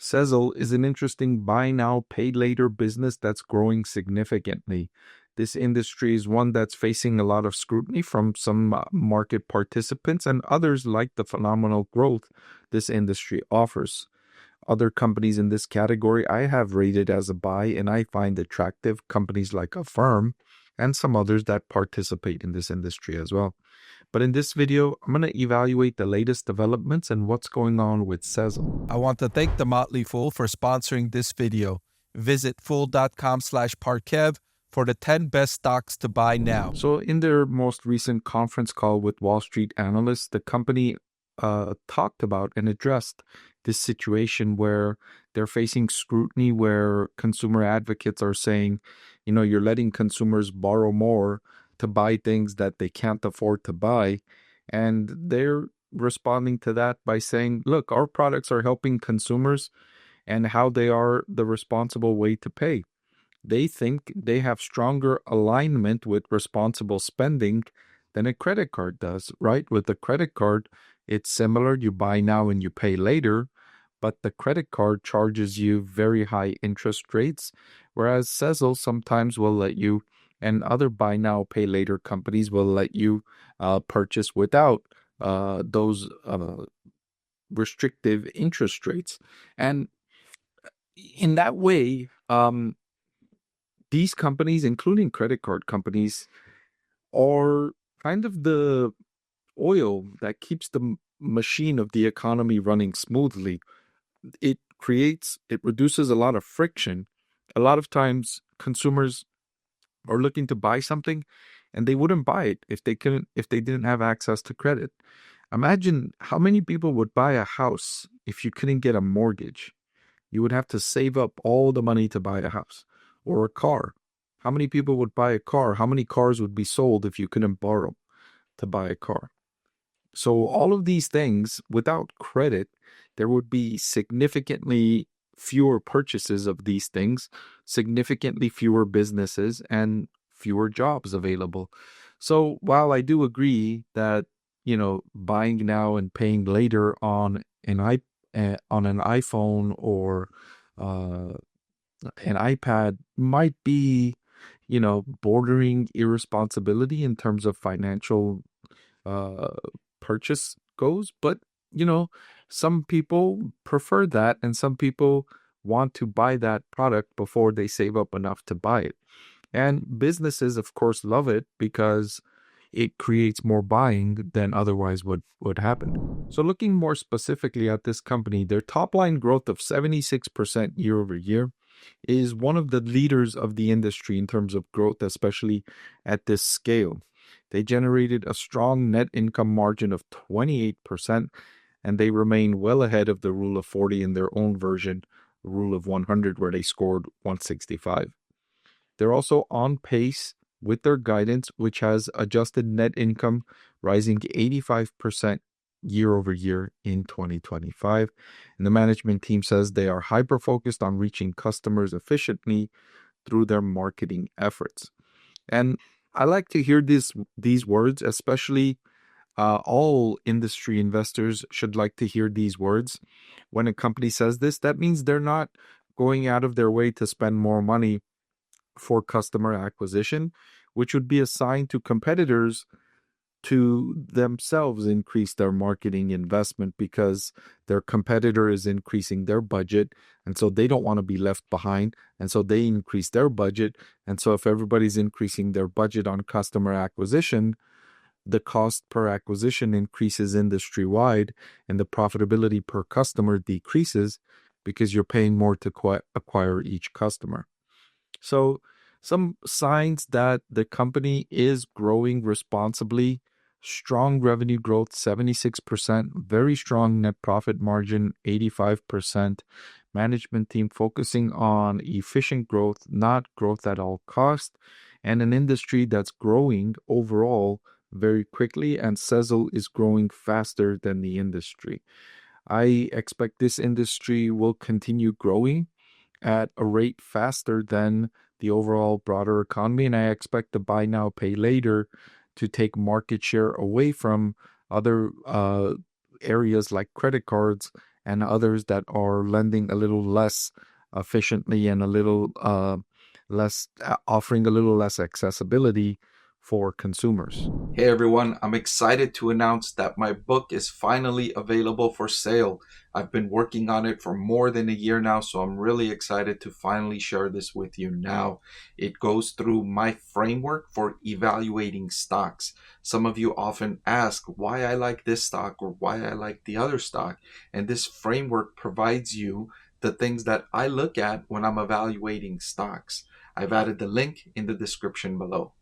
Sezzle is an interesting buy now, pay later business that's growing significantly. This industry is one that's facing a lot of scrutiny from some market participants, and others like the phenomenal growth this industry offers. Other companies in this category I have rated as a buy and I find attractive, companies like Affirm and some others that participate in this industry as well. But in this video, I'm going to evaluate the latest developments and what's going on with Sezzle. I want to thank The Motley Fool for sponsoring this video. Visit fool.com/Parkev for the 10 best stocks to buy now. So in their most recent conference call with Wall Street analysts, the company talked about and addressed this situation where they're facing scrutiny, where consumer advocates are saying, you're letting consumers borrow more to buy things that they can't afford to buy. And they're responding to that by saying, look, our products are helping consumers and how they are the responsible way to pay. They think they have stronger alignment with responsible spending than a credit card does, right? With a credit card, it's similar. You buy now and you pay later, but the credit card charges you very high interest rates, whereas Sezzle sometimes will let you, and other buy now, pay later companies will let you purchase without those restrictive interest rates. And in that way, these companies, including credit card companies, are kind of the oil that keeps the machine of the economy running smoothly. It reduces a lot of friction. A lot of times consumers are looking to buy something and they wouldn't buy it if they didn't have access to credit. Imagine how many people would buy a house if you couldn't get a mortgage. You would have to save up all the money to buy a house. Or a car. How many people would buy a car? How many cars would be sold if you couldn't borrow to buy a car? So all of these things, without credit, there would be significantly fewer purchases of these things, significantly fewer businesses, and fewer jobs available. So while I do agree that, buying now and paying later on an iPhone or an iPad might be, bordering irresponsibility in terms of financial purchase goes. But, some people prefer that and some people want to buy that product before they save up enough to buy it. And businesses, of course, love it because it creates more buying than otherwise would happen. So looking more specifically at this company, their top line growth of 76% year over year is one of the leaders of the industry in terms of growth, especially at this scale. They generated a strong net income margin of 28%, and they remain well ahead of the rule of 40 in their own version, the rule of 100, where they scored 165. They're also on pace with their guidance, which has adjusted net income rising 85% year over year in 2025. And the management team says they are hyper-focused on reaching customers efficiently through their marketing efforts. And I like to hear these words, especially all industry investors should like to hear these words. When a company says this, that means they're not going out of their way to spend more money for customer acquisition, which would be a sign to competitors to themselves increase their marketing investment because their competitor is increasing their budget, and so they don't want to be left behind, and so they increase their budget. And so if everybody's increasing their budget on customer acquisition, the cost per acquisition increases industry-wide and the profitability per customer decreases because you're paying more to acquire each customer. So some signs that the company is growing responsibly: strong revenue growth, 76%, very strong net profit margin, 85%, management team focusing on efficient growth, not growth at all costs, and an industry that's growing overall very quickly, and Sezzle is growing faster than the industry. I expect this industry will continue growing at a rate faster than the overall broader economy, and I expect the buy now, pay later to take market share away from other areas like credit cards and others that are lending a little less efficiently and a little less, offering a little less accessibility for consumers. Hey everyone, I'm excited to announce that my book is finally available for sale. I've been working on it for more than a year now, so I'm really excited to finally share this with you now. It goes through my framework for evaluating stocks. Some of you often ask why I like this stock or why I like the other stock, and this framework provides you the things that I look at when I'm evaluating stocks. I've added the link in the description below.